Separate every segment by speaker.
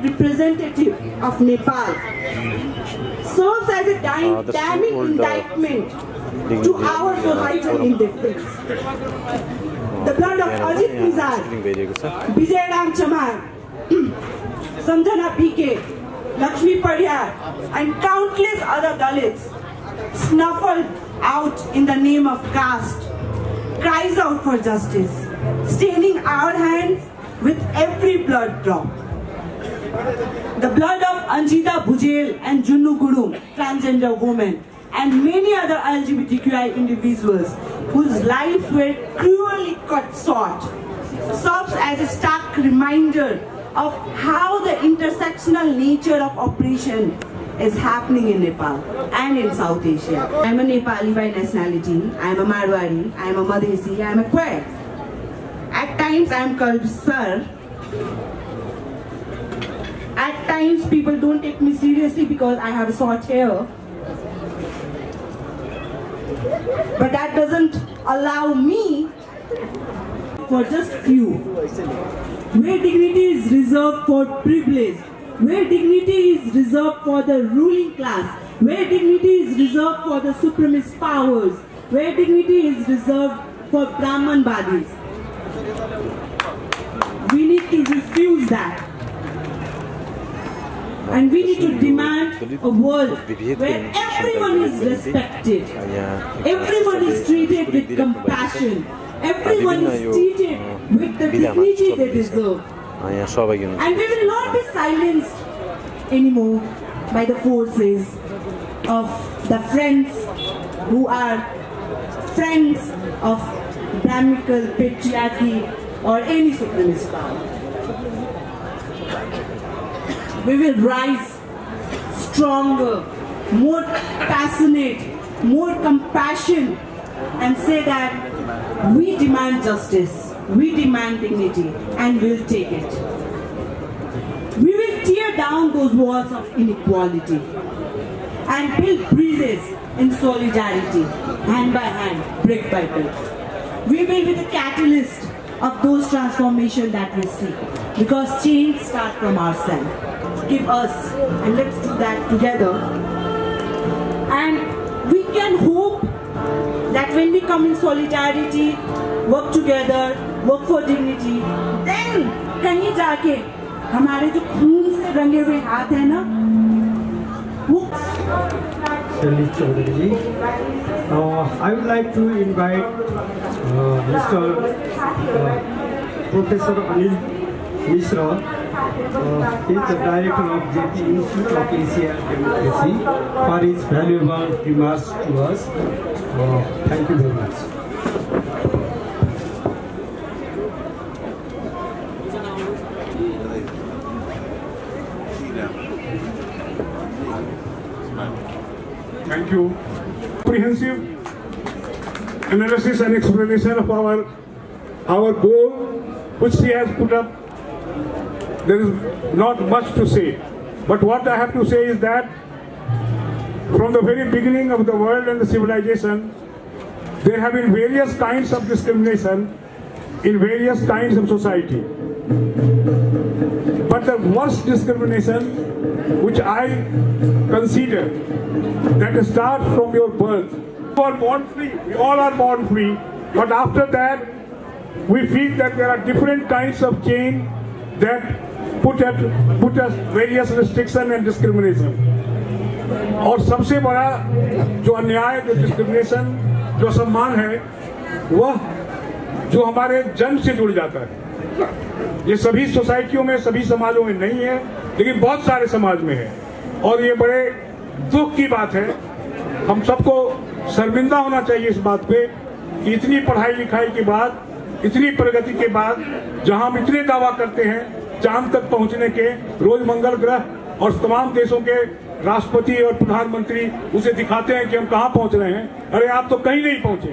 Speaker 1: democratic representative of Nepal, serves as a damning indictment to our societal indifference. The blood of Ajit Mizar, Vijay Ram Chamar, Sanjana PK, Lakshmi Paryar, and countless other Dalits snuffled out in the name of caste, cries out for justice, staining our hands with every blood drop. The blood of Anjita Bhujel and Junnu Gurung, transgender women, and many other LGBTQI individuals whose lives were cruelly cut short, serves as a stark reminder of how the intersectional nature of oppression is happening in Nepal and in South Asia. I am a Nepali by nationality, I am a Marwari, I am a Madhesi, I am a queer. At times I am called sir. At times people don't take me seriously because I have short hair. But that doesn't allow me for just few. Where dignity is reserved for privilege, where dignity is reserved for the ruling class, where dignity is reserved for the supremacist powers, where dignity is reserved for Brahman Badis. We need to refuse that. And we need to demand a world where everyone is respected, everyone is treated with compassion, everyone is treated with the dignity they deserve. And we will not be silenced anymore by the forces of the friends who are friends of Brahminical patriarchy or any supremacist power. We will rise stronger, more passionate, more compassionate, and say that we demand justice, we demand dignity, and we'll take it. We will tear down those walls of inequality and build bridges in solidarity, hand by hand, brick by brick. We will be the catalyst of those transformations that we see, because change starts from ourselves. Give us, and let's do that together. And we can hope that when we come in solidarity, work together, work for dignity, then कहीं जाके हमारे जो खून से रंगे हुए हाथ हैं ना, वो
Speaker 2: I would like to invite Mr. Professor Anil Mishra. He is the director of JP Institute of Asia and Democracy, for his valuable remarks to us. Thank you very much.
Speaker 3: Thank you. Comprehensive analysis and explanation of our goal, which she has put up. There is not much to say, but what I have to say is that from the very beginning of the world and the civilization, there have been various kinds of discrimination in various kinds of society. But the worst discrimination, which I consider, that starts from your birth. You are born free, we all are born free, but after that, we feel that there are different kinds of chain that put us various restriction and discrimination. और सबसे बड़ा जो अन्याय, जो discrimination, जो सम्मान है, वह जो हमारे जन्म से जुड़ जाता है। ये सभी सोसाइटियों में, सभी समाजों में नहीं है, लेकिन बहुत सारे समाज में है, और ये बड़े दुख की बात है। हम सबको शर्मिंदा होना चाहिए इस बात पे कि इतनी पढ़ाई लिखाई के बाद, इतनी प्रगति के बाद, जहां हम इतने दावा करते हैं चांद तक पहुंचने के, रोज मंगल ग्रह, और तमाम देशों के राष्ट्रपति और प्रधानमंत्री उसे दिखाते हैं कि हम कहां पहुंच रहे हैं। अरे आप तो कहीं नहीं पहुंचे,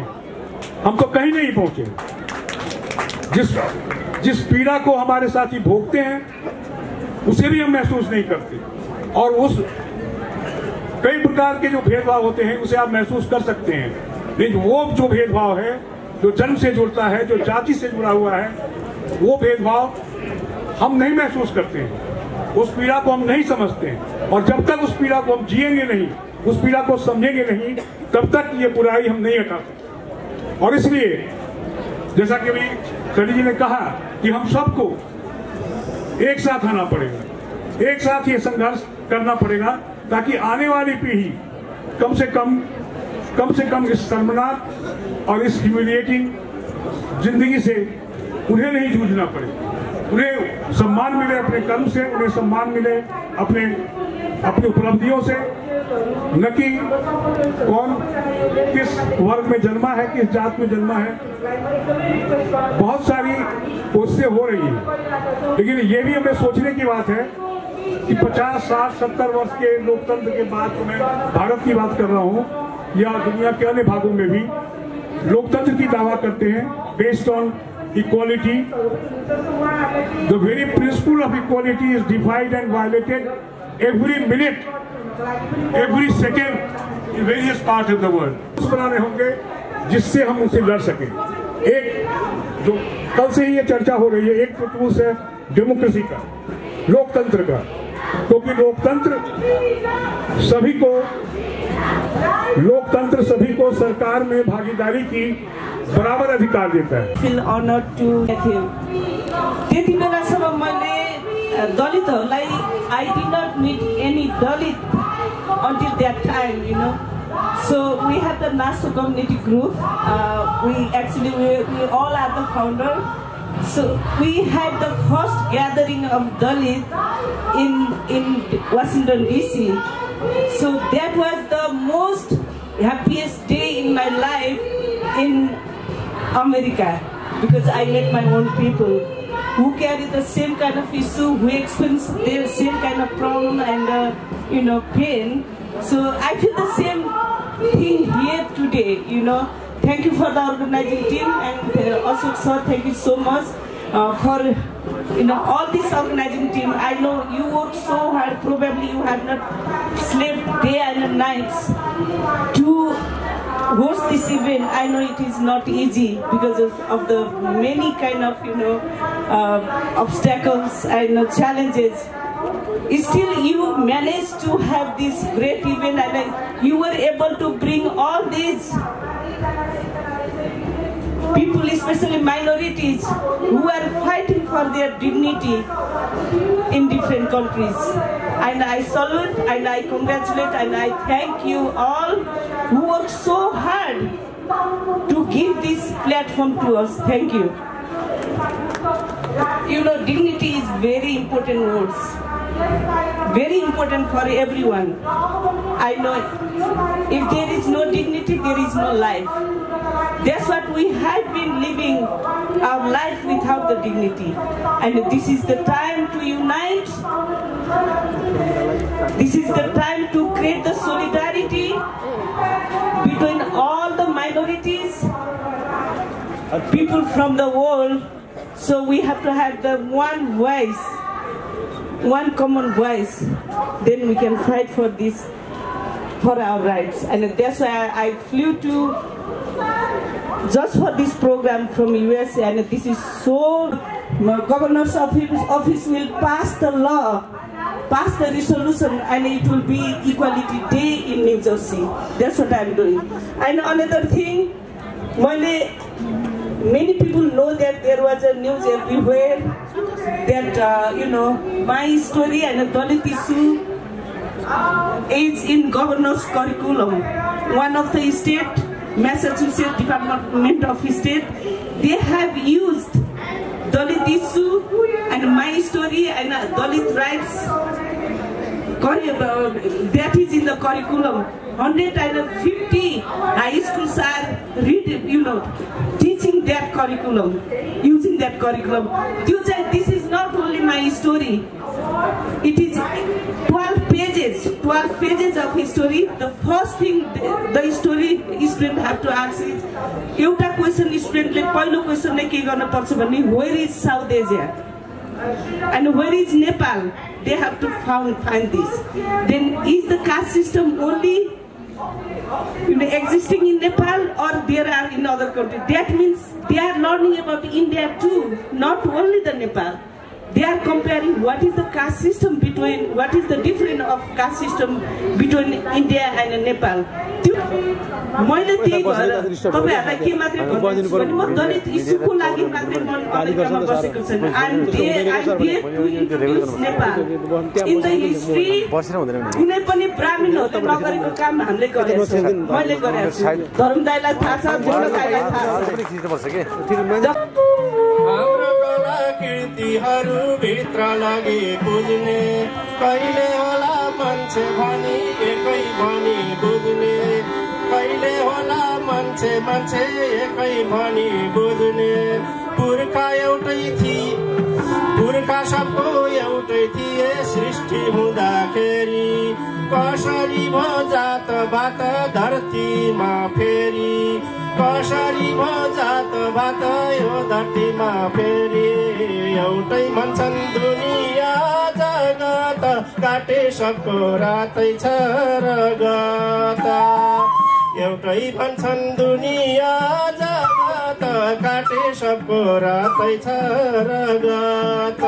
Speaker 3: हम तो कहीं नहीं पहुंचे। जिस पीड़ा को हमारे साथी भोगते हैं उसे भी हम महसूस नहीं करते, और उस कई प्रकार के जो भेदभाव होते हैं उसे आप महसूस कर सकते हैं, लेकिन वो जो भेदभाव है जो जन्म से जुड़ता है, जो जाति से जुड़ा हुआ है, वो भेदभाव हम नहीं महसूस करते हैं। उस पीड़ा को हम नहीं समझते हैं, और जब तक उस पीड़ा को हम जिएंगे नहीं, उस पीड़ा को समझेंगे नहीं, तब तक ये बुराई हम नहीं हटा सकते। और इसलिए जैसा कि अभी सनी जी ने कहा कि हम सबको एक साथ आना पड़ेगा, एक साथ ये संघर्ष करना पड़ेगा, ताकि आने वाली पीढ़ी कम से कम इस शर्मनाक और इस ह्यूमिलिएटिंग जिंदगी से उन्हें नहीं जूझना पड़े, उन्हें सम्मान मिले अपने कर्म से, उन्हें सम्मान मिले अपनी उपलब्धियों से, न कि कौन किस वर्ग में जन्मा है, किस जात में जन्मा है। बहुत सारी कोशिशें हो रही हैं, लेकिन ये भी हमें सोचने की बात है कि 50, 60, 70 वर्ष के लोकतंत्र के बाद, तो मैं भारत की बात कर रहा हूँ या दुनिया के अन्य भागों में भी लोकतंत्र की दावा करते हैं based on equality. The very principle of equality is defied and violated every minute, every second in various parts of the world. बनाने होंगे जिससे हम उसे लड़ सकें। एक जो कल से ही ये चर्चा हो रही है, एक टूल्स है डेमोक्रेसी का, लोकतंत्र का, क्योंकि लोकतंत्र सभी को सरकार में भागीदारी की बराबर अधिकार देता है।
Speaker 4: Feel honored to meet him. त्यति बेलासम्म मैले दलितहरूलाई I did not meet any Dalit until that time, you know. So we have the Naso community group. We all are the founder. So we had the first gathering of Dalit in Washington DC. So that was the most happiest day in my life in America, because I met my own people who carry the same kind of issue, who experience the same kind of problem and pain. So I feel the same thing here today. Thank you for the organizing team, and also sir, thank you so much for all this organizing team. I know you work so hard. Probably you have not slept day and nights to host this event. I know it is not easy because of the many kind of obstacles and challenges. Still you managed to have this great event, and you were able to bring all these people, especially minorities, who are fighting for their dignity in different countries. And I salute and I congratulate and I thank you all who work so hard to give this platform to us. Thank you. Dignity is very important words. Very important for everyone. I know if there is no dignity, there is no life. That's what we have been living our life without the dignity. And this is the time to unite. This is the time to create the solidarity between all the minorities, people from the world. So we have to have the one voice, one common voice. Then we can fight for this, for our rights. And that's why I flew to just for this program from USA, and this is so. Governor's office will pass the law, pass the resolution, and it will be Equality Day in New Jersey. That's what I'm doing. And another thing, many people know that there was a news everywhere that my story and Dalit issue is in governor's curriculum. One of the state, Massachusetts Department of State, they have used Dalit issue and my story and Dalit rights. That is in the curriculum. 150 high schools are teaching that curriculum, using that curriculum. This is not only my story. It is 12 pages of history. The first thing the story student have to ask is, एउटा question student ले पहिलो question ले के गर्न पर्छ भन्ने, where is South Asia and where is Nepal? They have to find this. Then is the caste system only existing in Nepal, or there are in other countries? That means they are learning about India too, not only the Nepal. they are comparing what is the caste system between, what is the difference of caste system between India and Nepal. मैले त्यही भएर तपाईहरुलाई के मात्रै भन्छु भने म दलित इस्युको लागि मात्रै म अमेरिकामा बसेको छैन. I'm there to introduce Nepal in the history. कुनै पनि ब्राह्मणहरुले नगरेको काम हामीले गरेको छ, मैले गरेको छु. धर्मदाइलाई थाहा छ, जिल्लादाइलाई थाहा छ.
Speaker 5: हाम्रो कलाकृतिहरू भित्र लागि बुझ्ने कहिले होला मान्छे भनी एकै भनी बुझ्ने कहिले होला मान्छे मान्छे एकै भनी बुझ्ने पुर्खा एउटै थिए पुर्खा सबको एउटै थिए सृष्टि हुँदाखेरि कसरी भयो जातबाट धरतीमा फेरि कसरी भयो जातबाट यो धरतीमा फेरि एउटै भन्छन् दुनिया जगत काटे सबको रातै छ रगत एउटै भन्छन् दुनिया जगत काटे सबको रातै छ रगत.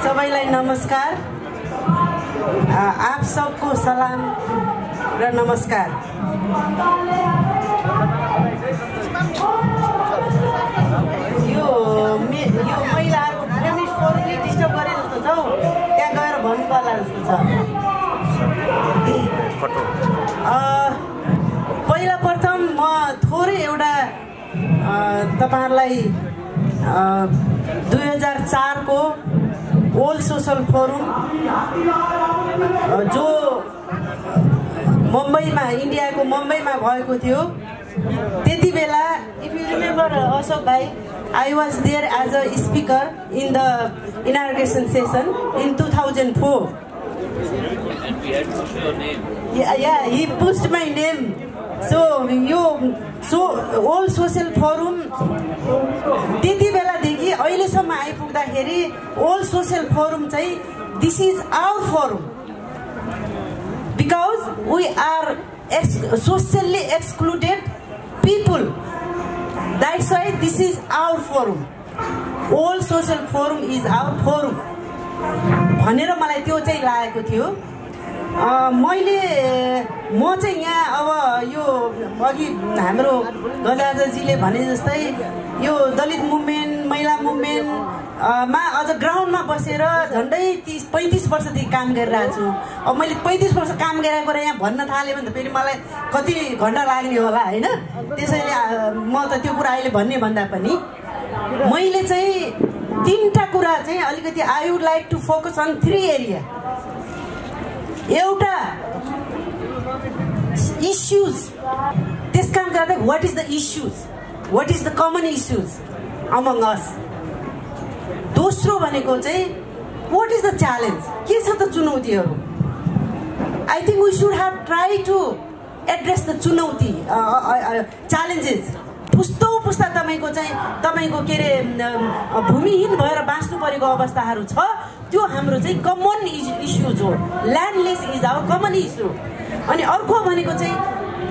Speaker 6: सबैलाई नमस्कार. आप सबको सलाम र नमस्कार. यो महिलाहरूको फेमिनिस्ट फोरमले डिस्टर्ब गरे जस्तो छ. त्यहाँ गएर भन्नु पर्ला जस्तो छ. पहिला प्रथम म थोरै एउटा तपाईहरुलाई 2004 को ओल्ड सोशल फोरम जो मुम्बईमा इन्डियाको मुम्बईमा भएको थियो त्यति बेला इफ यु रिमेम्बर अशोक भाइ I was there as a speaker in the inauguration session in 2004. Yeah, he pushed my name. So old social forum त्यति बेलादेखि अहिलेसम्म आइपुग्दाखेरि ओल्ड सोशल फोरम चाहिँ this is our forum because we are socially excluded people. That's why this is our forum. Old social forum is our forum भनेर मलाई त्यो चाहिँ लागेको थियो. म चाहिँ यहाँ अब यो अघि हाम्रो गजाजीले भने जस्तै यो दलित मुभमेन्ट महिला मुभमेन्ट मा अझ ग्राउन्डमा बसेर झन्डै 30-35 वर्षदेखि काम गरिरहेको छु. अब मैले 35 वर्ष काम गरेको कुरा यहाँ भन्न थालेँ भने त फेरि मलाई कति घन्टा लाग्ने होला होइन. त्यसैले म त त्यो कुरा अहिले भन्ने भन्दा पनि मैले चाहिँ 3टा कुरा चाहिँ अलिकति I would like to focus on 3 area. एउटा इश्यूज त्यस कारणले गर्दा what is the issues, what is the common issues among us. दोस्रो भनेको चाहिँ व्हाट इज द च्यालेन्ज, के छ त चुनौतीहरू. I think we should have try to address the चुनौती च्यालेन्जेस. पुस्ता तपाईँको के अरे भूमिहीन भएर बाँच्नु परेको अवस्थाहरू छ. त्यो हाम्रो चाहिँ कमन इस्युज हो. ल्यान्डलेस इज आवर कमन इस्यु. अनि अर्को भनेको चाहिँ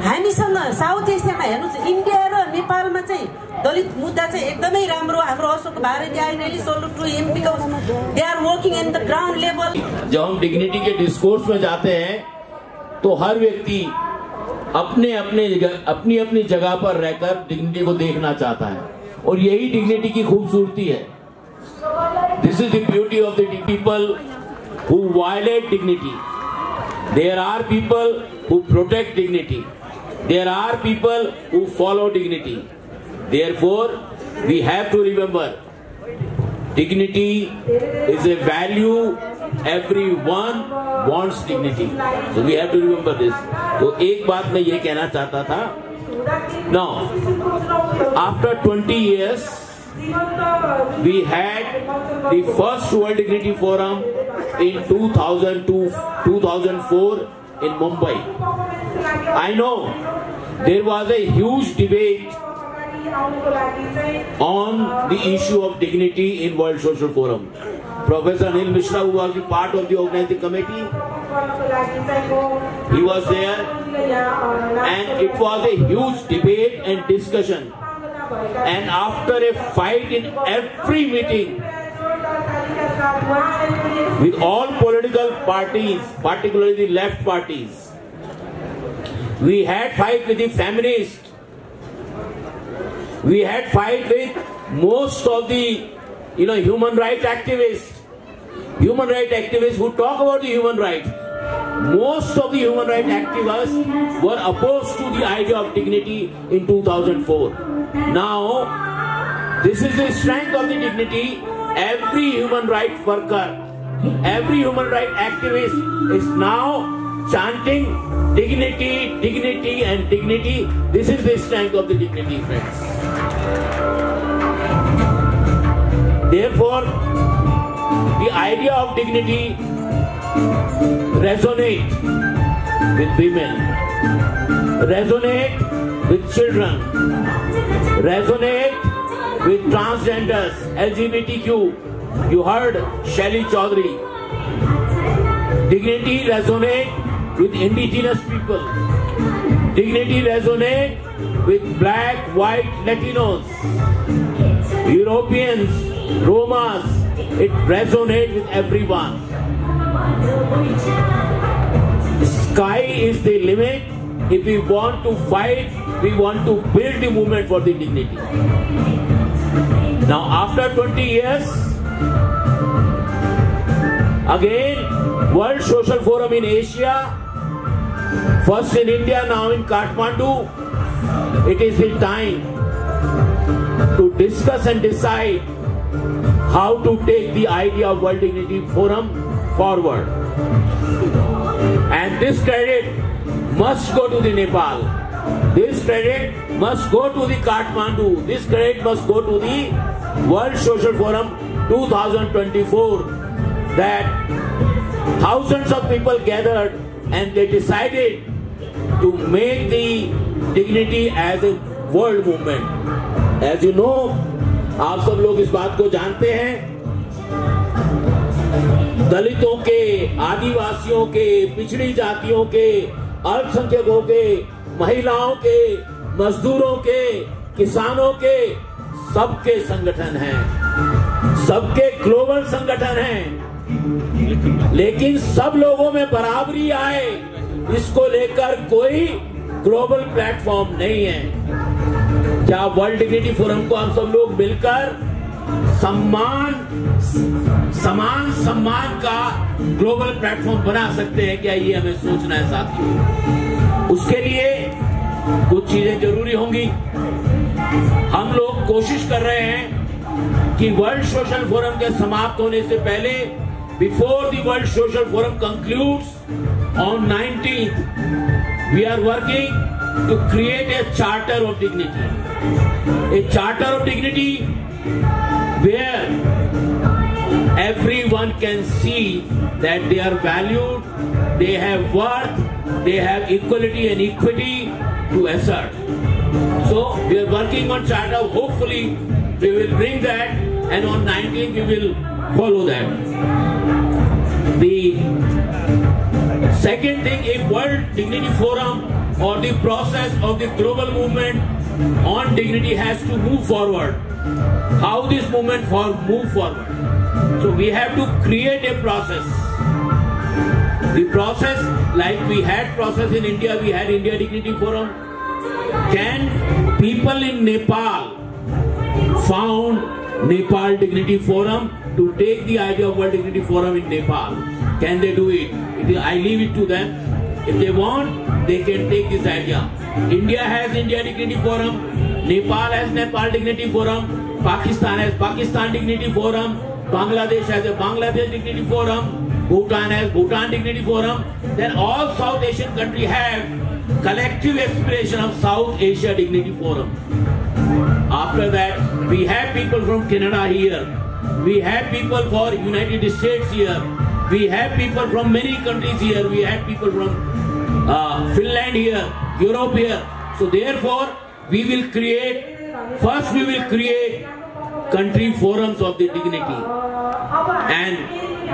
Speaker 6: हामीसँग साउथ एसियामा हेर्नुहोस् इन्डिया र नेपालमा चाहिँ दलित मुद्दा चाहिँ एकदमै राम्रो. हाम्रो Ashok Bharti I really salute to him because they are working in the ground level.
Speaker 7: जब हम डिग्निटी के डिस्कोर्स में जाते हैं तो हर व्यक्ति अपनी अपनी जगह पर रहकर डिग्निटी को देखना चाहता है और यही डिग्निटी की खूबसूरती है. This is the beauty of the people who violate dignity. There are people who protect dignity. There are people who follow dignity. Therefore we have to remember dignity is a value. Everyone wants dignity, so we have to remember this. तो एक बात मैं ये कहना चाहता था. Now, after 20 years, we had the first World Dignity Forum in 2002-2004 in Mumbai. I know there was a huge debate on the issue of dignity in World Social Forum. Professor Anil Mishra, who was the part of the organizing committee, he was there, and it was a huge debate and discussion. And after a fight in every meeting with all political parties, particularly the left parties, we had fight with the feminists, we had fight with most of the human rights activists who talk about the human rights. Most of the human rights activists were opposed to the idea of dignity in 2004. Now, this is the strength of the dignity. Every human rights worker, every human rights activist is now chanting dignity, dignity and dignity. This is the strength of the dignity, friends. Therefore, the idea of dignity resonate with women, resonate with children, resonate with transgenders, LGBTQ. You heard Shelly Chaudhary. Dignity resonate with indigenous people. Dignity resonate with black, white, Latinos, Europeans, Romas. It resonates with everyone. Sky is the limit. If we want to fight, we want to build the movement for the dignity. Now, after 20 years, again, World Social Forum in Asia, first in India, now in Kathmandu, it is the time to discuss and decide how to take the idea of World Dignity Forum forward. And this credit must go to the Nepal. This credit must go to the Kathmandu. This credit must go to the World Social Forum 2024, that thousands of people gathered and they decided to make the dignity as a world movement. As you know, आप सब लोग इस बात को जानते हैं, दलितों के, आदिवासियों के, पिछड़ी जातियों के, अल्पसंख्यकों के, महिलाओं के, मजदूरों के, किसानों के, सबके संगठन हैं, सबके ग्लोबल संगठन हैं, लेकिन सब लोगों में बराबरी आए, इसको लेकर कोई ग्लोबल प्लेटफॉर्म नहीं है। क्या वर्ल्ड डिग्निटी फोरम को हम सब लोग मिलकर समान सम्मान का ग्लोबल प्लेटफॉर्म बना सकते हैं? क्या ये हमें सोचना है साथियों? उसके लिए कुछ चीजें जरूरी होंगी। हम लोग कोशिश कर रहे हैं कि वर्ल्ड सोशल फोरम के समाप्त होने से पहले, before the World Social Forum concludes on 19th, we are working to create a charter of dignity. A charter of dignity where everyone can see that they are valued, they have worth, they have equality and equity to assert. So we are working on charter. Hopefully we will bring that, and on 19th we will follow that. The second thing, if World Dignity Forum or the process of the global movement on dignity has to move forward, how this movement move forward? So we have to create a process. The process, like we had process in India, we had India Dignity Forum. Can people in Nepal found Nepal Dignity Forum to take the idea of World Dignity Forum in Nepal? Can they do it? I leave it to them. If they want, they can take this idea. India has India Dignity Forum, Nepal has Nepal Dignity Forum, Pakistan has Pakistan Dignity Forum, Bangladesh has a Bangladesh Dignity Forum, Bhutan has Bhutan Dignity Forum. Then all South Asian countries have collective aspiration of South Asia Dignity Forum. After that, we have people from Canada here, we have people for United States here, we have people from many countries here, we have people from Finland here, Europe here. So therefore, we will create first we will create country forums of the dignity, and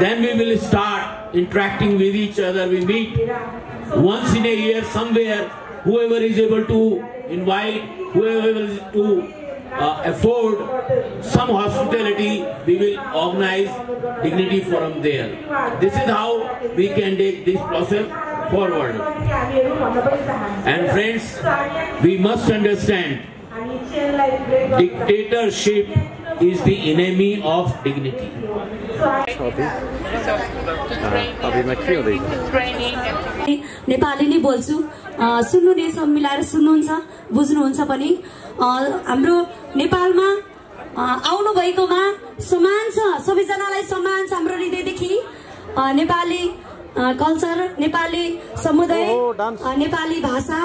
Speaker 7: then we will start interacting with each other. We meet once in a year somewhere. Whoever is able to invite, whoever is to afford some hospitality, we will organize dignity forum there. This is how we can take this process forward. And friends, we must understand, dictatorship is the enemy of dignity.
Speaker 8: Nepali नै बोल्छु, सुन्नुहुने सब मिलाएर सुन्नुहुन्छ, बुझ्नुहुन्छ पनि। हाम्रो नेपालमा आउनु भएकोमा समान छ, सबैजनालाई समान छ हाम्रो हृदयदेखि। नेपाली कल्चर, नेपाली समुदाय, नेपाली भाषा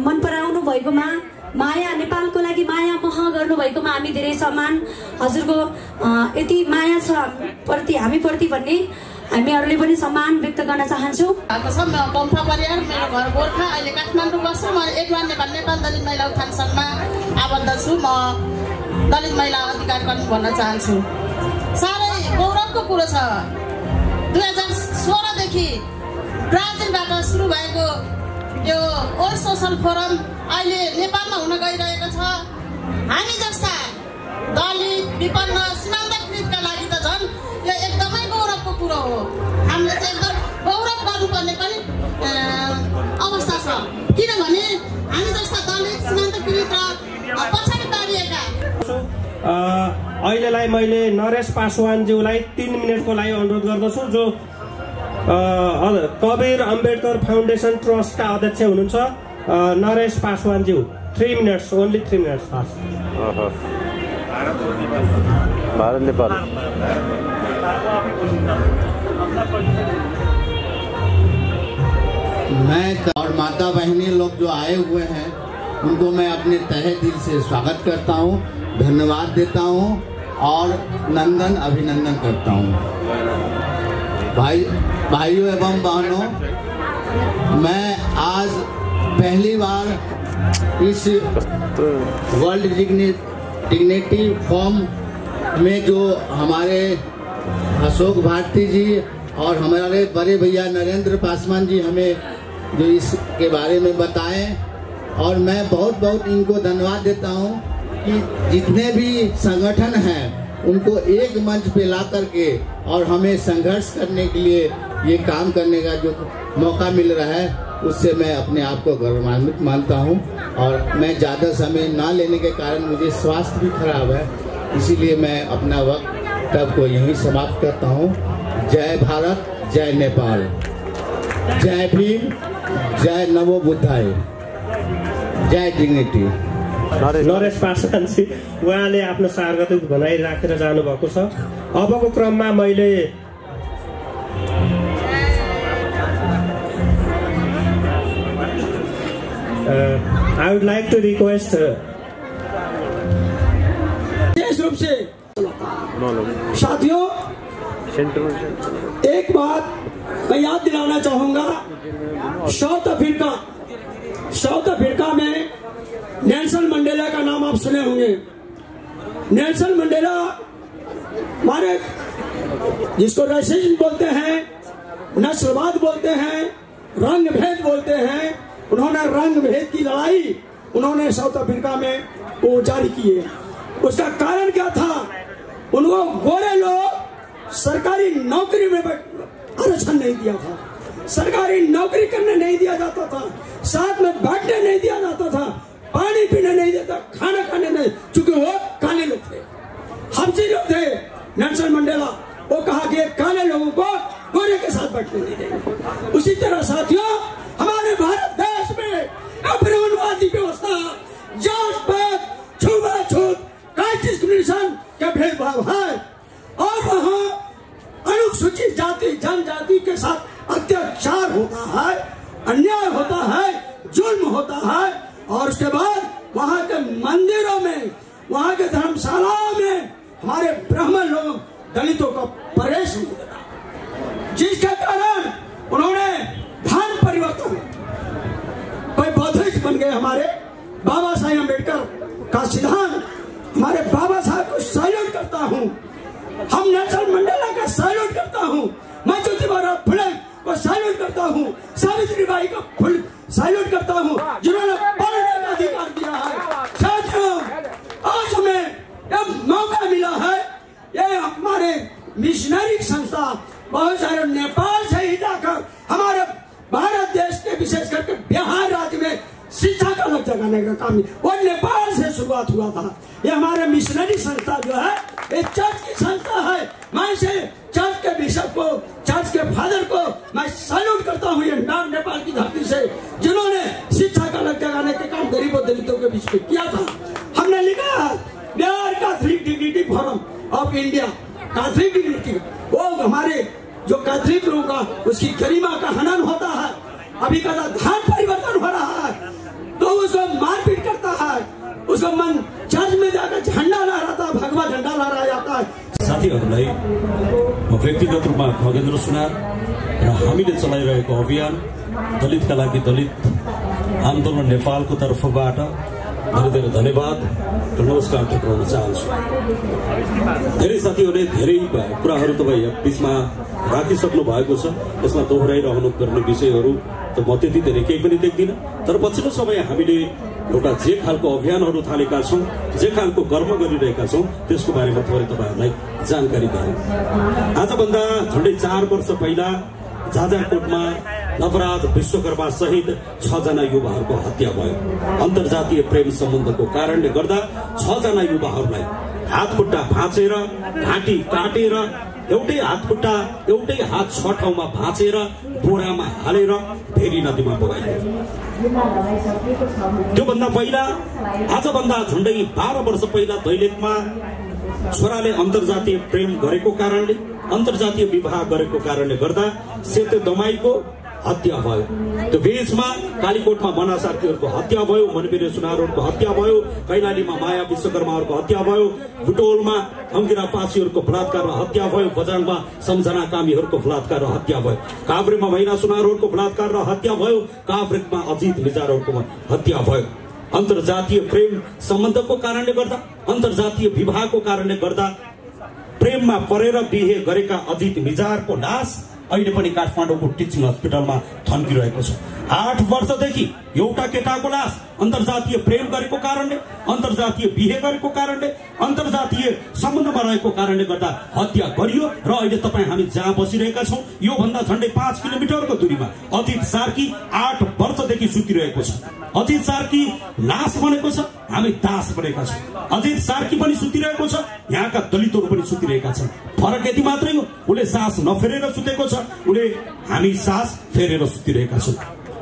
Speaker 8: मन पराउनु भएकोमा, माया, नेपालको लागि माया मोह गर्नु भएकोमा हामी धेरै सम्मान, हजुरको यति माया छ प्रति, हामी प्रति भन्ने हामीहरूले पनि सम्मान व्यक्त गर्न चाहन्छौँ।
Speaker 9: पम्फा परिवार, मेरो घर गोर्खा, अहिले काठमाडौँ बस्छु। म एकवार नेपाल दलित महिला उत्थान सङ्घमा आबद्ध छु। म दलित महिला अधिकार कर्मी भन्न चाहन्छु। साह्रै गौरवको कुरो छ, 2016 देखि ब्राजिलबाट सुरु भएको यो वर्ल्ड सोसल फोरम अहिले नेपालमा हुन गइरहेको छ। हामी जस्ता दलित, विपन्न, सीमान्तकृतका लागि त झन् यो एकदमै गौरवको कुरो हो। हामीले चाहिँ एकदम गौरव गर्नुपर्ने पनि अवस्था छ, किनभने हामी जस्ता दलित, सीमान्तकृत र पछाडि पारिएका।
Speaker 5: अहिलेलाई मैले नरेश पासवानज्यूलाई 3 मिनटको लागि अनुरोध गर्दछु, जो कबीर अम्बेडकर फाउन्डेसन ट्रस्टका अध्यक्ष हुनुहुन्छ। नरेश पासवानज्यू, 3 minutes, only 3 minutes.
Speaker 10: Bharat Nepal
Speaker 11: मैं और माता बहनी लोग जो आए हुए हैं उनको मैं अपने तहे दिल से स्वागत करता हूं, धन्यवाद देता हूं और नंदन अभिनंदन करता हूं। भाइयों एवं बहनों, मैं आज पहली बार इस वर्ल्ड डिग्निटी फोरम में जो हमारे अशोक भारती जी और हमारे बड़े भैया नरेंद्र पासवान जी हमें जो इसके बारे में बताएं, और मैं बहुत बहुत इनको धन्यवाद देता हूं कि जितने भी संगठन हैं उनको एक मंच पे ला करके और हमें संघर्ष करने के लिए ये काम करने का जो मौका मिल रहा है, उससे मैं अपने आप को गौरवान्वित मानता हूं। और मैं ज़्यादा समय ना लेने के कारण मुझे स्वास्थ्य भी खराब है, इसीलिए मैं अपना वक्त तब को यहीं समाप्त करता हूं। जय भारत, जय नेपाल, जय भीम, जय नमो बुद्धाय, जय डिग्निटी।
Speaker 5: नरेश पासवानजी, उहाँले आफ्नो स्वागत भनाइ राखेर जानुभएको छ। अबको क्रममा मैले I would like to request
Speaker 2: विशेष रूप से साथियों, एक बात मैं याद दिलाना चाहूंगा। साउथ अफ्रीका में नेल्सन मंडेला का नाम आप सुने होंगे। नेल्सन मंडेला हमारे जिसको रेसिज्म बोलते हैं, नस्लवाद बोलते हैं, रंग भेद बोलते हैं, उन्होंने रंग भेद की लड़ाई उन्होंने साउथ अफ्रीका में वो जारी की है। उसका कारण क्या था? उनको गोरे लोग सरकारी नौकरी में आरक्षण नहीं दिया था, सरकारी नौकरी करने नहीं दिया जाता था, साथ में बैठने नहीं दिया जाता था, पानी पीने नहीं देता, खाना खाने नहीं, चूंकि वो काले लोग थे, हब्सी लोग थे। नेल्सन मंडेला वो कहा कि काले लोगों को गोरे के साथ बैठने नहीं देंगे। उसी तरह साथियों, हमारे भारत देश में अपराधवादी व्यवस्था, जात पात, छुआछूत, कास्ट डिस्क्रिमिनेशन का भेदभाव है, और वहाँ अनुसूचित जाति जनजाति के साथ अत्याचार होता है, अन्याय होता है, जुल्म होता है। और उसके बाद वहाँ के मंदिरों में, वहाँ के धर्मशालाओं में हमारे ब्राह्मण लोग दलितों का प्रवेश नहीं देता, जिसके कारण उन्होंने धर्म परिवर्तन, कोई बौद्धिस्ट बन गए हमारे बाबा साहेब अम्बेडकर, का सिद्धांत, हमारे बाबा साहब को सैल्यूट करता हूँ, हम नेल्सन मंडेला का सैल्यूट करता हूँ, मैं ज्योतिबा फुले को सैल्यूट करता हूँ, सावित्रीबाई को सैल्यूट करता हूँ जिन्होंने पढ़ने का अधिकार दिया है। साथियों, आज हमें यह मौका मिला है, ये हमारे मिशनरी संस्था बहुत सारे नेपाल से ही जाकर हमारे भारत देश के विशेष करके बिहार राज्य में शिक्षा का लग जगाने का काम वो नेपाल से शुरुआत हुआ था। ये हमारे मिशनरी संस्था जो है ये चर्च की संस्था है। मैं से चर्च के बिशप को, चर्च के फादर को मैं सैल्यूट करता हूँ, ये नाम नेपाल की धरती से जिन्होंने शिक्षा का लग जगाने के काम गरीबों दलितों के बीच में किया था। हमने लिखा है Bihar Catholic dignity forum of India, Catholic dignity, वो हमारे जो कैथोलिक लोगों का उसकी गरिमा का हनन होता है। अभी का धान परिवर्तन हो रहा है तो उसको मारपीट करता है, उसको मन चर्च में जाकर झंडा लहराता, भगवा झंडा लहराया जाता है।
Speaker 12: साथीहरूलाई म व्यक्तिगत रूपमा खगेन्द्र सुनार र हामीले चलाइरहेको अभियान दलितका लागि दलित आन्दोलन नेपालको तर्फबाट धेरै धेरै धन्यवाद र नमस्कार टक्राउन चाहन्छु। धेरै साथीहरूले धेरै कुराहरू तपाईँ बिचमा राखिसक्नु भएको छ, यसमा दोहोऱ्याइरहनु पर्ने विषयहरू त म त्यति धेरै केही पनि देख्दिनँ। तर पछिल्लो समय हामीले एउटा जे खालको अभियानहरू थालेका छौँ, जे खालको कर्म गरिरहेका छौँ त्यसको बारेमा थोरै तपाईँहरूलाई जानकारी गराउँ। आजभन्दा झन्डै 4 वर्ष पहिला जाजरकोटमा नवराज विश्वकर्मा सहित 6 जना युवाहरूको हत्या भयो। अन्तर्जातीय प्रेम सम्बन्धको कारणले गर्दा 6 जना युवाहरूलाई हातखुट्टा भाँचेर, घाँटी काटेर, एउटै हातखुट्टा एउटै हात 6 ठाउँमा भाँचेर बोरामा हालेर भेरी नदीमा बगाइयो। त्योभन्दा पहिला आजभन्दा झन्डै 12 वर्ष पहिला दैलेखमा छोराले अन्तर्जातीय प्रेम गरेको कारणले, अन्तर्जातीय विवाह गरेको कारणले गर्दा सेतो दमाईको हत्या भयो। त्यो बीचमा कालीकोटमा मना सार्कीहरूको हत्या भयो, मनबिरे सुनारहरूको हत्या भयो, कैलालीमा माया विश्वकर्माहरूको हत्या भयो, बुटोलमा अंगिरा पासीहरूको बलात्कार र हत्या भयो, बजाङमा सम्झना कामीहरूको बलात्कार र हत्या भयो, काभ्रेमा महिला सुनारहरूको बलात्कार र हत्या भयो, काभ्रेकमा अजित निजारहरूको हत्या भयो। अन्तर्जातीय प्रेम सम्बन्धको कारणले गर्दा, अन्तर्जातीय विवाहको कारणले गर्दा प्रेममा परेर बिहे गरेका अजित निजारको लास अहिले पनि काठमाडौँको टिचिङ हस्पिटलमा थन्किरहेको छ। 8 वर्षदेखि एउटा केटाको लास अन्तर्जातीय प्रेम गरेको कारणले, अन्तर्जातीय बिहे गरेको कारणले, अन्तर्जातीय सम्बन्धमा रहेको कारणले गर्दा हत्या गरियो र अहिले तपाईँ हामी जहाँ बसिरहेका छौँ यो भन्दा झन्डै 5 किलोमिटरको दूरीमा अजित सार्की 8 वर्षदेखि सुतिरहेको छ। अजित सार्की लास बनेको छ, हामी दास बनेका छौँ। अजित सार्की पनि सुतिरहेको छ, यहाँका दलितहरू पनि सुतिरहेका छन्। फरक यति मात्रै हो, उसले सास नफेरेर सुतेको छ, उसले हामी सास फेरेर सुतिरहेका छौँ।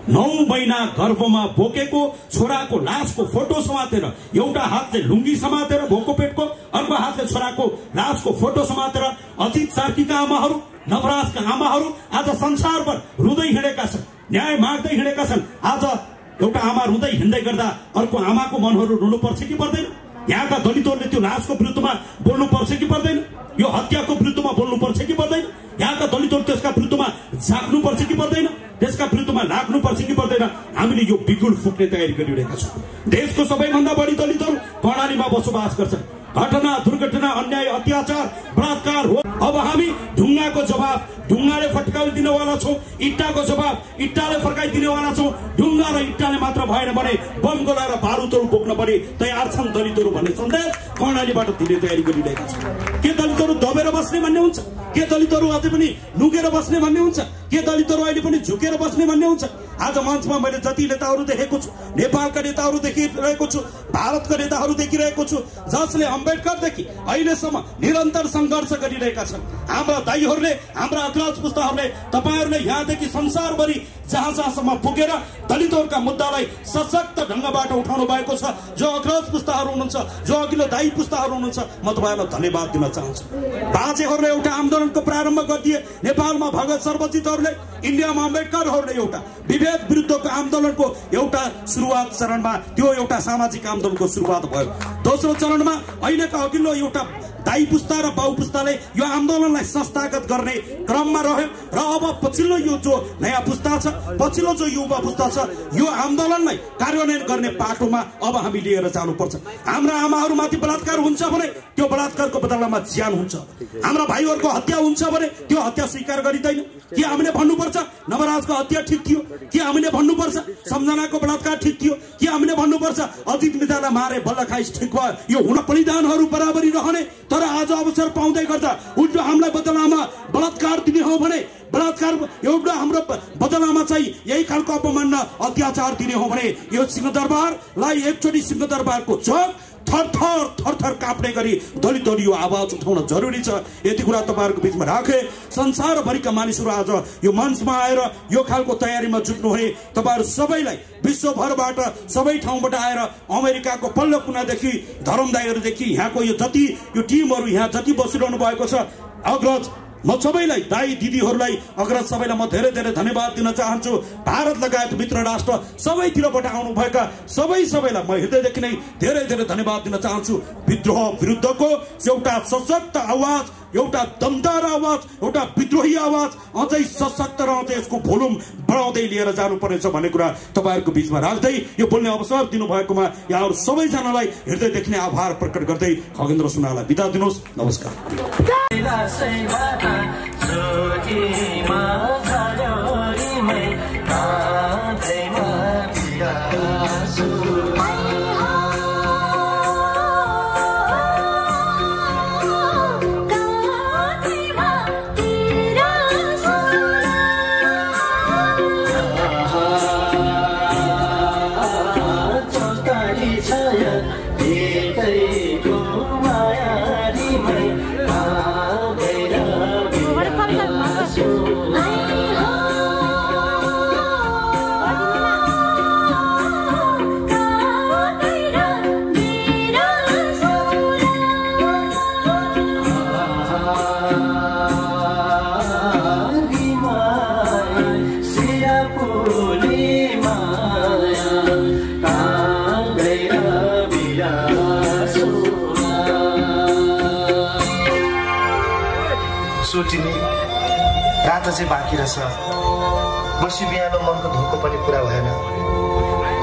Speaker 12: 9 महिना गर्भमा बोकेको छोराको लासको फोटो समातेर, एउटा हातले लुङ्गी समातेर भोको पेटको, अर्को हातले छोराको लासको फोटो समातेर अजित सार्कीका आमाहरू, नवराजका आमाहरू आज संसारभर रुँदै हिँडेका छन्, न्याय माग्दै हिँडेका छन्। आज एउटा आमा रुँदै हिँड्दै गर्दा अर्को आमाको मनहरू रुनु पर्छ कि पर्दैन? यहाँका दलितहरूले त्यो लासको विरुद्धमा बोल्नु पर्छ कि पर्दैन? यो हत्याको विरुद्धमा बोल्नु पर्छ कि पर्दैन? यहाँका दलितहरू त्यसका विरुद्धमा जाग्नु पर्छ कि पर्दैन? त्यसका विरुद्धमा लाग्नु पर्छ कि पर्दैन? हामीले यो बिगुल फुक्ने तयारी गरिरहेका छौँ। देशको सबैभन्दा बढी दलितहरू कर्णालीमा बसोबास गर्छन्। घटना, दुर्घटना, अन्याय, अत्याचार, बलात्कार हो। अब हामी ढुङ्गाको जवाब ढुङ्गाले फर्काइदिनेवाला छौँ, इट्टाको जवाब इट्टाले फर्काइदिनेवाला छौँ। ढुङ्गा र इट्टाले मात्र भएन भने बम गोला र बारुदहरू बोक्न पनि तयार छन् दलितहरू भन्ने सन्देश कर्णालीबाट दिने तयारी गरिरहेका छौँ। के दलितहरू दबेर बस्ने भन्ने हुन्छ? के दलितहरू अझै पनि लुकेर बस्ने भन्ने हुन्छ? के दलितहरू अहिले पनि झुकेर बस्ने भन्ने हुन्छ? आज मञ्चमा मैले जति नेताहरू देखेको छु, नेपालका नेताहरू देखिरहेको छु, भारतका नेताहरू देखिरहेको छु, जसले अम्बेडकरदेखि अहिलेसम्म निरन्तर सङ्घर्ष गरिरहेका छन्। हाम्रा दाइहरूले, हाम्रा अग्रज पुस्ताहरूले, तपाईँहरूले यहाँदेखि संसारभरि जहाँ जहाँसम्म पुगेर दलितहरूका मुद्दालाई सशक्त ढङ्गबाट उठाउनु भएको छ। जो अग्रज पुस्ताहरू हुनुहुन्छ, जो अघिल्लो दाइ पुस्ताहरू हुनुहुन्छ, म तपाईँहरूलाई धन्यवाद दिन चाहन्छु। बाजेहरूले एउटा आन्दोलनको प्रारम्भ गरिदिए, नेपालमा भगत सर्वजितहरूले, इन्डियामा अम्बेडकरहरूले एउटा विभेद विरुद्धको आन्दोलनको एउटा सुरुवात चरणमा त्यो एउटा सामाजिक आन्दोलनको सुरुवात भयो। दोस्रो चरणमा अहिलेका अघिल्लो एउटा दाई पुस्ता र बाउ पुस्ताले यो आन्दोलनलाई संस्थागत गर्ने क्रममा रह्यो र अब पछिल्लो यो जो नयाँ पुस्ता छ, पछिल्लो जो युवा पुस्ता छ, यो आन्दोलनलाई कार्यान्वयन गर्ने बाटोमा अब हामी लिएर जानुपर्छ। हाम्रा आमाहरूमाथि बलात्कार हुन्छ भने त्यो बलात्कारको बदलामा ज्यान हुन्छ। हाम्रा भाइहरूको हत्या हुन्छ भने त्यो हत्या स्वीकार गरिँदैन। के हामीले भन्नुपर्छ नवराजको हत्या ठिक थियो? के हामीले भन्नुपर्छ सम्झनाको बलात्कार ठिक थियो? के हामीले भन्नुपर्छ अजित मिजालाई मारे बल्ल खाइस ठिक भयो? यो हुन बलिदानहरू बराबरी रहने, तर आज अवसर पाउँदै गर्दा उल्टो हामीलाई बदलामा बलात्कार दिने हो भने बलात्कार एउटा हाम्रो बदलामा चाहिँ यही खालको अपमानना अत्याचार दिने हो भने यो सिंहदरबारलाई एकचोटि सिंहदरबारको चोक थर काप्ने गरी दलितहरू यो आवाज उठाउन जरुरी छ। यति कुरा तपाईहरुको बीचमा राखे संसारभरिका मानिसहरू आज यो मञ्चमा आएर यो खालको तयारीमा जुट्नु हुने तपाईहरु सबैलाई विश्वभरबाट सबै ठाउँबाट आएर अमेरिकाको पल्लो कुनादेखि धरमदाईहरुदेखि यहाँको यो जति यो टिमहरू यहाँ जति बसिरहनु भएको छ अग्रज म सबैलाई दाई दिदीहरूलाई अग्रज सबैलाई म धेरै धेरै धन्यवाद दिन चाहन्छु। भारत लगायत मित्र राष्ट्र सबैतिरबाट आउनुभएका सबैलाई म हृदयदेखि नै धेरै धेरै धन्यवाद दिन चाहन्छु। विद्रोह विरुद्धको एउटा सशक्त आवाज, एउटा दमदार आवाज, एउटा विद्रोही आवाज अझै सशक्त र अझै यसको भोल्युम बढाउँदै लिएर जानुपर्नेछ भन्ने कुरा तपाईहरुको बीचमा राख्दै यो बोल्ने अवसर दिनुभएकोमा यहाँहरु सबैजनालाई हृदयदेखि नै आभार प्रकट गर्दै खगेन्द्र सुनारलाई बिदा दिनुहोस्। नमस्कार।
Speaker 13: सोचिने रात चाहिँ बाँकी रहेछ। बसी बिहान मनको धोको पनि पुरा भएन।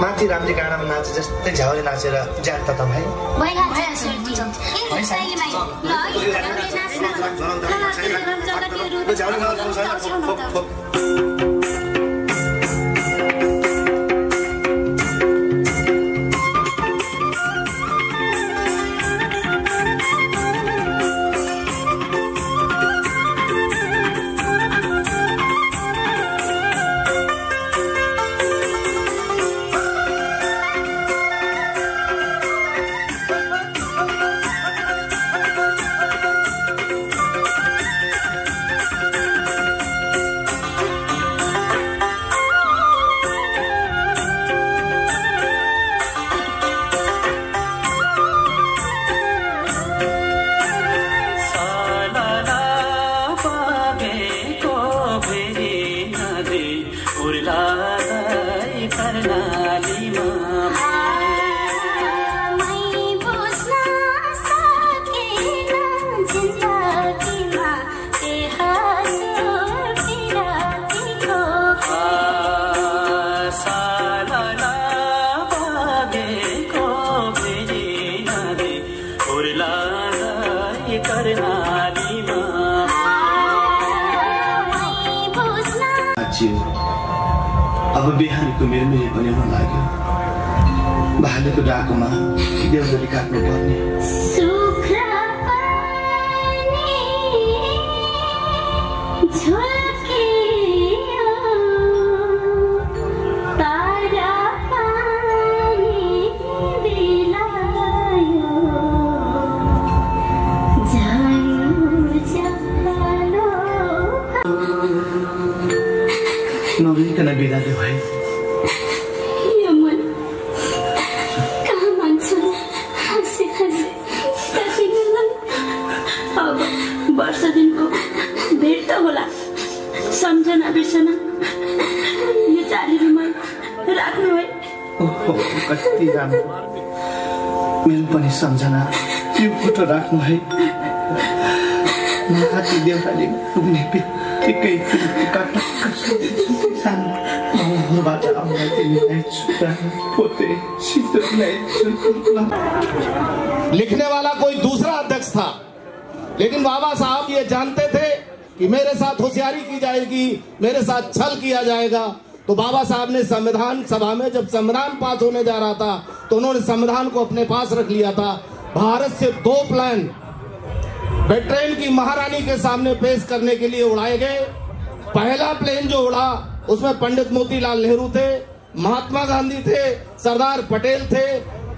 Speaker 13: माथि रामजी गाडामा नाचे जस्तै झ्याउले नाचेर ज्यान त भाइ अब बिहानीको मेरो मेरी पनि हुन लाग्यो। भालुको डाकोमा देउजली काट्नु पर्ने नबिकन बिदा दे भाइ।
Speaker 8: यो मन कहाँ मान्छन् हाँसी हाँसी काटिनुलाई। अब वर्ष दिनको भेट त होला, सम्झना बिर्सना यो चारीमा राख्नु है।
Speaker 13: ओहो कति राम्रो, मेरो पनि सम्झना यो फोटो राख्नु है। हाती देउराले पुग्ने बित्तिकै बाट आउँदा तिमीलाई पोते सिद्धलाई।
Speaker 14: लिखने वाला कोई दूसरा अध्यक्ष था, लेकिन बाबा साहब ये जानते थे कि मेरे साथ होशियारी की जाएगी, मेरे साथ छल किया जाएगा। तो बाबा साहब ने संविधान सभा में जब संविधान पास होने जा रहा था तो उन्होंने संविधान को अपने पास रख लिया था। भारत से 2 प्लान ब्रिटेन की महारानी के सामने पेश करने के लिए उड़ाए गए। पहला प्लेन जो उड़ा उसमें पंडित मोतीलाल नेहरू थे, महात्मा गांधी थे, सरदार पटेल थे,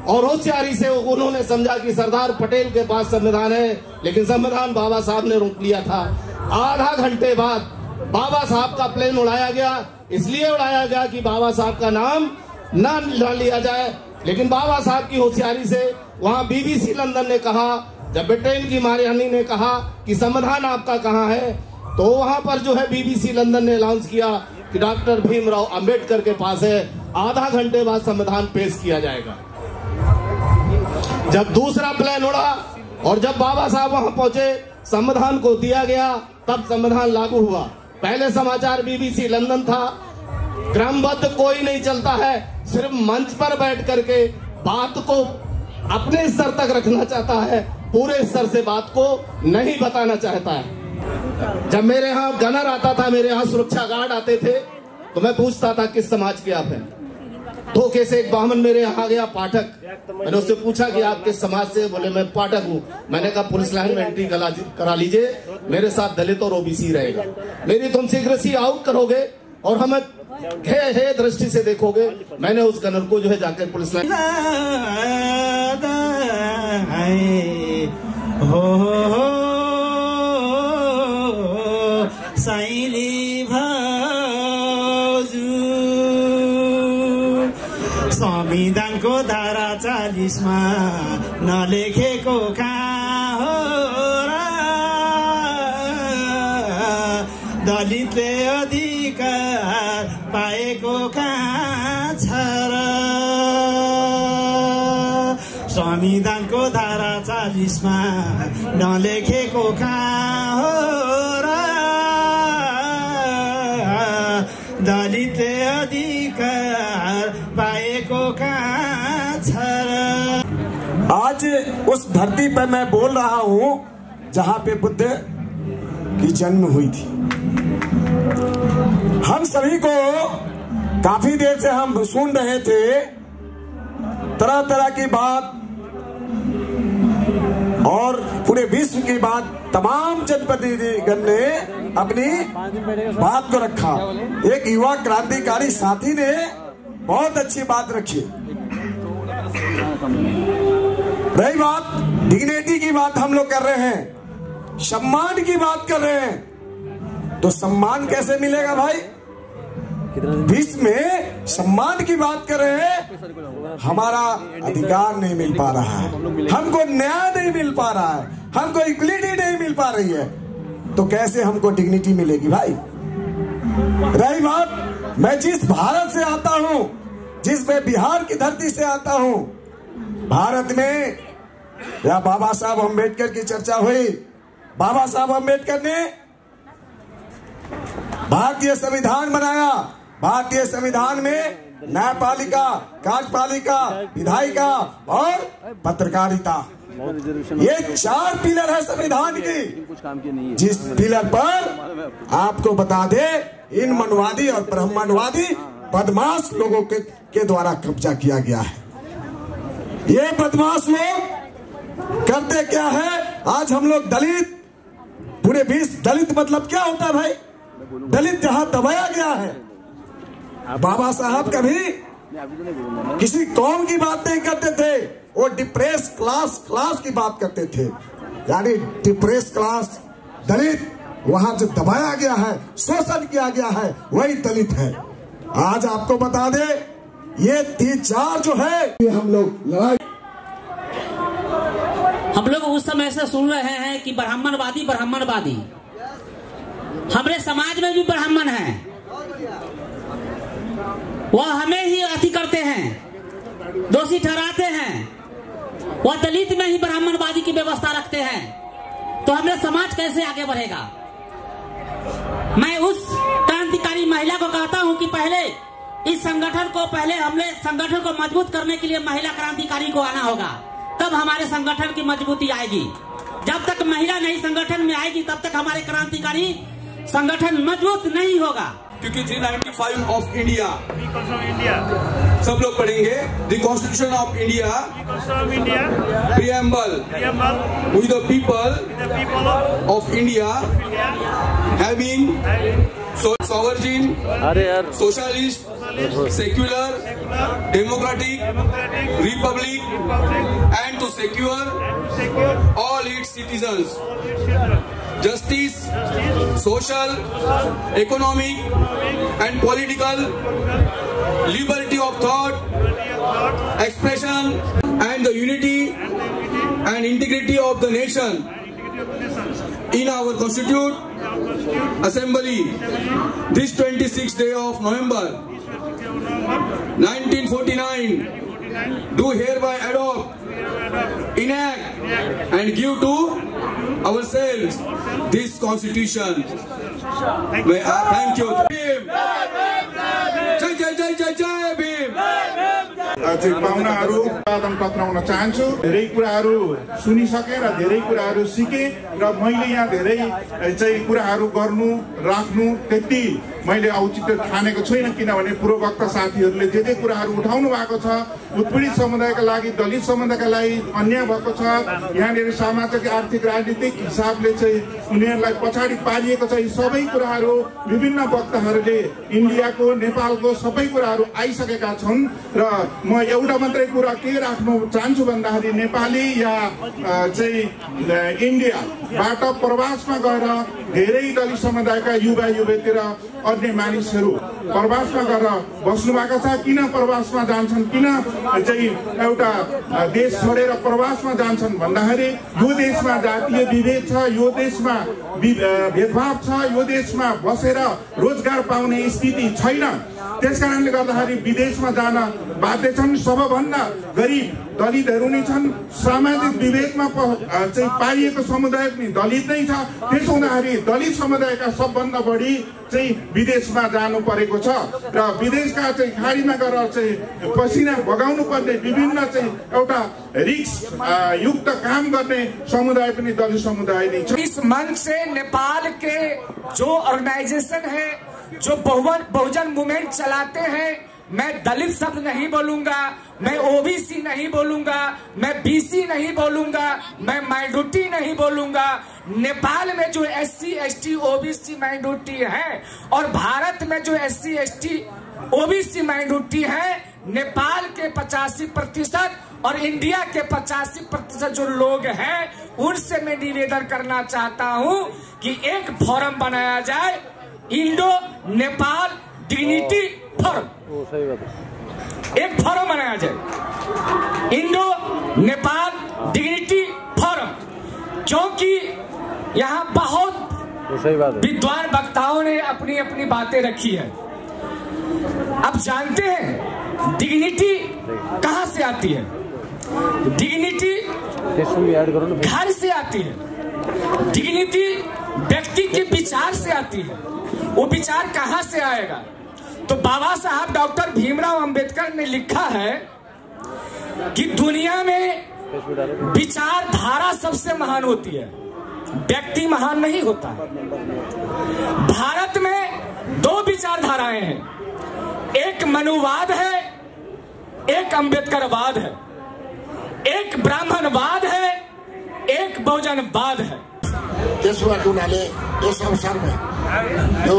Speaker 14: और होशियारी से उन्होंने समझा कि सरदार पटेल के पास संविधान है, लेकिन संविधान बाबा साहब ने रोक लिया था। आधा घंटे बाद बाबा साहब का प्लेन उड़ाया गया, इसलिए उड़ाया गया कि बाबा साहब का नाम न लिया जाए। लेकिन बाबा साहब की होशियारी से वहां बीबीसी लंदन ने कहा, जब ब्रिटेन की महारानी ने कहा कि संविधान आपका कहाँ है, तो वहां पर जो है बीबीसी लंदन ने अनाउंस किया कि डॉक्टर भीमराव अंबेडकर के पास है। आधा घंटे बाद संविधान पेश किया जाएगा। जब दूसरा प्लेन उड़ा और जब बाबा साहब वहां पहुंचे, संविधान को दिया गया, तब संविधान लागू हुआ। पहले समाचार बीबीसी लंदन था। क्रमबद्ध कोई नहीं चलता है, सिर्फ मंच पर बैठ करके बात को अपने स्तर तक रखना चाहता है, पूरे स्तर से बात को नहीं बताना चाहता है। जब मेरे यहाँ गनर आता था, मेरे यहाँ सुरक्षा गार्ड आते थे, तो मैं पूछता था किस समाज के आप हैं। धोखे से एक ब्राह्मण मेरे यहाँ आ गया, पाठक। मैंने उससे पूछा कि आप किस समाज से? बोले मैं पाठक हूँ। मैंने कहा पुलिस लाइन में एंट्री करा लीजिए, मेरे साथ दलित और ओबीसी रहेगा। मेरी तुम सीक्रेसी आउट करोगे और हमें हे दृष्टि से देखोगे। मैंने उस गनर को जो है जाकर पुलिस लाइन
Speaker 15: संविधानको धारा 40 मा नलेखेको कहाँ हो र, दलितले अधिकार पाएको कहाँ छ र। संविधानको धारा 40 मा नलेखेको कहाँ हो र, दलितले अधिकार पाएको कहाँ छ र।
Speaker 16: आज उस धरती पर मैं बोल रहा हूँ जहाँ पे बुद्ध की जन्म हुई थी। हम सभी को काफी देर से हम सुन रहे थे, तरह तरह की बात और पूरे विश्व की बात, तमाम जनप्रतिनिधिगण ने अपनी बात को रखा। एक युवा क्रांतिकारी साथी ने बहुत अच्छी बात रखी। रही बात डिग्निटी की बात हम लोग कर रहे हैं, सम्मान की बात कर रहे हैं, तो सम्मान कैसे मिलेगा भाई? विश्व में सम्मान की बात कर रहे हैं, हमारा अधिकार नहीं मिल पा रहा है, हमको न्याय नहीं मिल पा रहा है, हमको इक्वलिटी नहीं मिल पा रही है, तो कैसे हमको डिग्निटी मिलेगी भाई? रही बात मैं जिस भारत से आता हूं, जिस मैं बिहार की धरती से आता हूं, भारत में या बाबा साहब अम्बेडकर की चर्चा हुई। बाबा साहब अम्बेडकर ने भारतीय संविधान बनाया। भारतीय संविधान में न्यायपालिका, कार्यपालिका, विधायिका और पत्रकारिता, ये 4 पिलर है संविधान की। जिस पिलर पर आपको बता दे, इन मनवादी और ब्राह्मणवादी बदमाश लोगों के द्वारा कब्जा किया गया है। ये बदमाश लोग करते क्या है? आज हम लोग दलित, पूरे विश्व दलित मतलब क्या होता है भाई? दलित जहां दबाया गया है। बाबा साहब कभी किसी कौम की बात नहीं करते थे, वो डिप्रेस क्लास की बात करते थे। यानी डिप्रेस क्लास दलित, वहां जो दबाया गया है, शोषण किया गया है, वही दलित है। आज आपको बता दे, ये 3-4 जो है, ये हम लोग लड़ाई,
Speaker 17: हम लोग उस समय से सुन रहे हैं कि ब्राह्मणवादी ब्राह्मणवादी। हमारे समाज में भी ब्राह्मण हैं, वह हमें ही अति करते हैं, दोषी ठहराते हैं। वह दलित में ही ब्राह्मणवादी की व्यवस्था रखते हैं। तो हमारा समाज कैसे आगे बढ़ेगा। मैं उस क्रांतिकारी महिला को कहता हूं कि पहले इस संगठन को संगठन को मजबूत करने के लिए महिला क्रांतिकारी को आना होगा, तब हमारे संगठन की मजबूती आएगी। जब तक महिला नहीं संगठन में आएगी तब तक हमारे क्रांतिकारी संगठन मजबूत नहीं होगा।
Speaker 18: क्योंकि 395 ऑफ इंडिया सब लोग पढ़ेंगे। The constitution of India preamble with the people of India having sovereign, socialist, secular, democratic, republic, and to secure all its citizens justice, social, economic, and political liberty of thought, expression, and the unity and integrity of the nation. In our Constitute Assembly, this 26th day of November 1949, do hereby adopt, enact, and give to ourselves this Constitution. Thank you. Jai Jai Jai Jai Jai Bhim.
Speaker 19: पाहुनाहरू स्वागत पत्राउन चाहन्छु। धेरै कुराहरू सुनिसके र धेरै कुराहरू सिके र मैले यहाँ धेरै चाहिँ कुराहरू गर्नु राख्नु त्यति मैले औचित्य ठानेको छैन, किनभने पूर्ववक्ता साथीहरूले जे कुराहरू उठाउनु भएको छ, उत्पीडित समुदायका लागि, दलित समुदायका लागि अन्याय भएको छ, यहाँनिर सामाजिक आर्थिक राजनीतिक हिसाबले चाहिँ उनीहरूलाई पछाडि पारिएको छ, यी सबै कुराहरू विभिन्न वक्ताहरूले इन्डियाको नेपालको सबै कुराहरू आइसकेका छन्। र म एउटा मात्रै कुरा के राख्नु चाहन्छु भन्दाखेरि नेपाली या चाहिँ इन्डियाबाट प्रवासमा गएर धेरै दलित समुदायका युवा युवती र अन्य मानिसहरू प्रवासमा गएर बस्नु भएको छ। किन प्रवासमा जान्छन्, किन चाहिँ एउटा देश छोडेर प्रवासमा जान्छन् भन्दाखेरि यो देशमा जातीय विभेद छ, यो देशमा भेदभाव छ, यो देशमा बसेर रोजगार पाउने स्थिति छैन। त्यसकारणले गर्दाखेरि विदेशमा जान बाध्य छन्। सबभन्दा गरिब दलितहरू नै छन्। सामाजिक विभेदमा चाहिँ पारिएको समुदाय पनि दलित नै छ। त्यसो हुँदाखेरि दलित समुदायका सबभन्दा बढी चाहिँ विदेशमा जानु परेको छ र विदेशका चाहिँ खाडीमा गएर चाहिँ पसिना बगाउनु पर्ने विभिन्न चाहिँ एउटा रिस्क युक्त काम गर्ने समुदाय पनि दलित समुदाय नै छ।
Speaker 20: इस मंच से नेपाल के जो ऑर्गेनाइजेशन है, जो बहुजन मूवमेंट चलाते हैं, मैं दलित शब्द नहीं बोलूंगा, मैं ओबीसी नहीं बोलूंगा, मैं बीसी नहीं बोलूंगा, मैं माइनॉरिटी नहीं बोलूंगा। नेपाल में जो एससी एसटी ओबीसी माइनॉरिटी है और भारत में जो एससी एसटी ओबीसी माइनॉरिटी है, नेपाल के 85% और इंडिया के 85% जो लोग हैं, उनसे मैं निवेदन करना चाहता हूं कि एक फोरम बनाया जाए, इंडो नेपाल डिग्निटी फोरम। एक फोरम बनाया जाए, इंडो नेपाल डिग्निटी फोरम, क्योंकि यहाँ बहुत विद्वान वक्ताओं ने अपनी अपनी बातें रखी है। अब जानते हैं डिग्निटी कहाँ से आती है? डिग्निटी घर से आती है, डिग्निटी व्यक्ति के विचार से आती है। वो विचार कहाँ से आएगा? तो बाबा साहब डॉक्टर भीमराव अंबेडकर ने लिखा है कि दुनिया में विचारधारा सबसे महान होती है, व्यक्ति महान नहीं होता। भारत में दो विचारधाराएं हैं, एक मनुवाद है, एक अंबेडकरवाद है, एक ब्राह्मणवाद है, एक बहुजनवाद है।
Speaker 21: त्यसो भएको हुनाले यस अवसरमा यो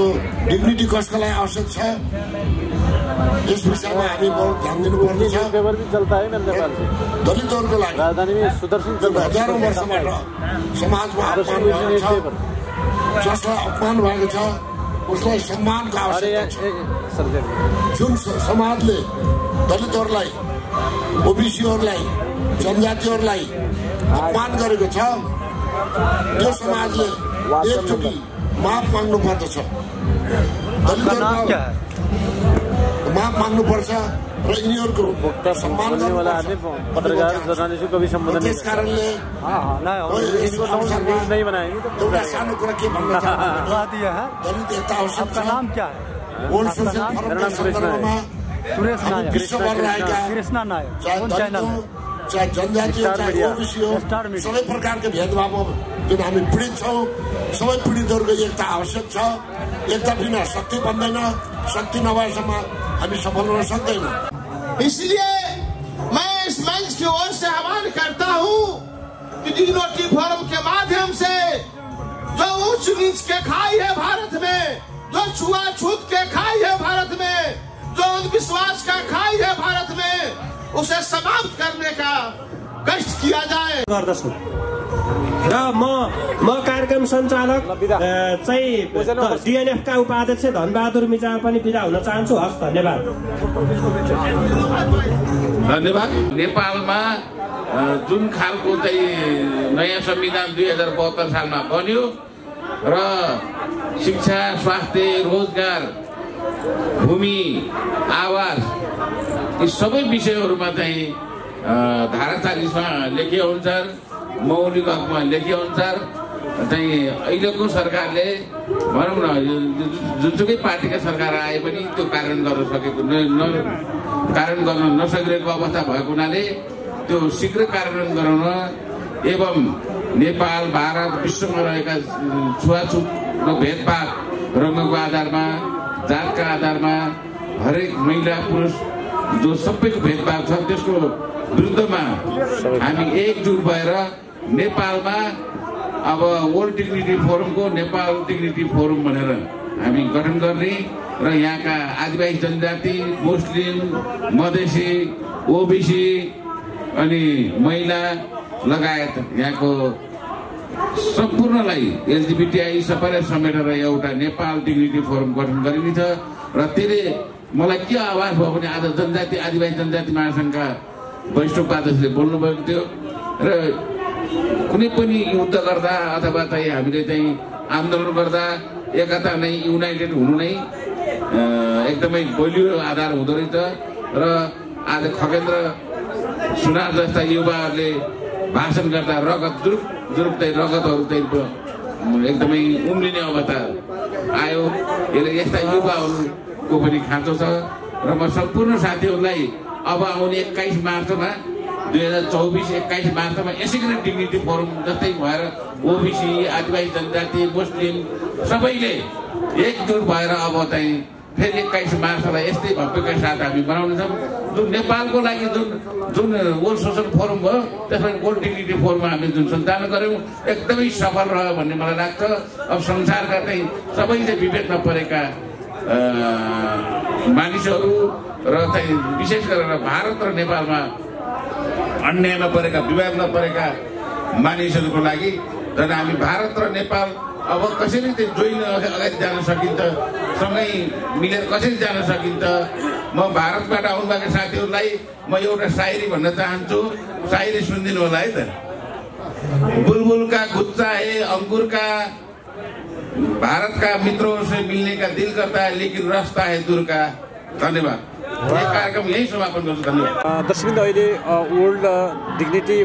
Speaker 21: डिग्निटी कसको लागि आवश्यक छ, यस विषयमा हामी बहुत ध्यान दिनुपर्ने छ। दलितहरूको लागि हजारौं वर्षबाट समाजमा अपमान भएको छ, जसलाई अपमान भएको छ उसलाई सम्मानको आवश्यकता छ। जुन समाजले दलितहरूलाई, ओबिसीहरूलाई, जनजातिहरूलाई अपमान गरेको छ, त्यो समाजले एकचोटि माफ माग्नु पर्दछ, दलितहरूको माफ माग्नु पर्छ। र यिनीहरूको सम्मान
Speaker 10: पत्रकार जर्नलिस्ट को भी संबोधन
Speaker 21: त्यस कारणले एउटा सानो कुरा के भन्न चाहन्छु दलित एकता आवश्यक छ। वर्ल्ड सोशल फोरमका सन्दर्भमा विश्वभर रहेका चाहे जनजाति हो चाहे ओबीसी हो सबै प्रकारका भेदभाव जुन हामी पीडित छौँ सबै पीडितहरूको एकता आवश्यक छ। एकता बिना शक्ति बन्दैन, शक्ति नभएसम्म हामी सफल हुन सक्दैनौँ।
Speaker 1: इसलिए मैं इस मंच की ओर से आह्वान करता हूँ कि डिग्निटी फोरम के माध्यम से जो ऊंच नीच के खाई है भारत में, जो छुआछूत के खाई है भारत में, जो अंधविश्वास का खाई है भारत में, उसे समाप्त करने का कष्ट किया जाए।
Speaker 5: र म कार्यक्रम सञ्चालक चाहिँ डिएनएफ का उपाध्यक्ष धनबहादुर मिचाङ पनि बिदा हुन चाहन्छु। हस्, धन्यवाद।
Speaker 7: धन्यवाद। नेपालमा जुन खालको चाहिँ नयाँ संविधान 2072 सालमा बन्यो र शिक्षा, स्वास्थ्य, रोजगार, भूमि, आवास यी सबै विषयहरूमा चाहिँ धारा 40 मा लेखिए अनुसार, मौलिक हकमा लेखिए अनुसार चाहिँ अहिलेको सरकारले भनौँ न जुनसुकै पार्टीका सरकार आए पनि त्यो कार्यान्वयन गर्न सकेको कार्यान्वयन गर्न नसकिरहेको अवस्था भएको हुनाले त्यो शीघ्र कार्यान्वयन गराउन एवं नेपाल, भारत, विश्वमा रहेका छुवाछुत र भेदभाव रङको आधारमा, जातका आधारमा हरेक महिला पुरुष जो सबैको भेदभाव छ त्यसको विरुद्धमा हामी एकजुट भएर नेपालमा अब world dignity फोरमको Nepal dignity forum भनेर हामी गठन गर्ने र यहाँका आदिवासी जनजाति, मुस्लिम, मधेसी, ओबीसी अनि महिला लगायत यहाँको सम्पूर्णलाई एलजीबीटीआई सबैलाई समेटेर एउटा नेपाल डिग्निटी फोरम गठन गरिने छ। र त्यसले मलाई के आवाज भयो भने आज जनजाति आदिवासी जनजाति महासङ्घका वरिष्ठ उपाध्यक्षले बोल्नुभएको थियो र कुनै पनि युद्ध गर्दा अथवा चाहिँ हामीले चाहिँ आन्दोलन गर्दा एकता नै युनाइटेड हुनु नै एकदमै बलियो आधार हुँदो रहेछ। र आज खगेन्द्र सुनार जस्ता युवाहरूले भाषण गर्दा रगत जुरुक चाहिँ रगतहरू चाहिँ एकदमै उम्लिने अवस्था आयो। यसले यस्ता युवाहरूको पनि खाँचो छ र म सम्पूर्ण साथीहरूलाई अब आउने 21 मार्चमा 2024-21 मार्चमा यसै गरी डिग्निटी फोरम जस्तै भएर ओबीसी, आदिवासी जनजाति, मुस्लिम सबैले एकजुट भएर अब चाहिँ फेरि 21 मार्चलाई यस्तै भव्यका साथ हामी बनाउनेछौँ। जुन नेपालको लागि जुन वर्ल्ड सोशल फोरम भयो त्यसमा वर्ल्ड डिग्निटी फोरममा हामी जुन सञ्चालन गऱ्यौँ एकदमै सफल रह्यो भन्ने मलाई लाग्छ। अब संसारका चाहिँ सबैले विभेदमा परेका मानिसहरू र चाहिँ विशेष गरेर भारत र नेपालमा अन्यायमा परेका, विवादमा परेका मानिसहरूको लागि र हामी भारत र नेपाल अब कसरी चाहिँ जोइन अगाडि जान सकिन्छ, सँगै मिलेर कसरी जान सकिन्छ। म भारतबाट आउनुभएका साथीहरूलाई म एउटा शायरी भन्न चाहन्छु। शायरी सुनिदिनु होला है त। बुलबुल का गुच्चा है अंकुर का, भारत का मित्रों से मिलने का दिल करता है लेकिन रास्ता है दूर का। धन्यवाद। ये कार्यक्रम यही समापन गर्छु। धन्यवाद।
Speaker 10: दर्शकवृन्द, अहिले वर्ल्ड डिग्निटी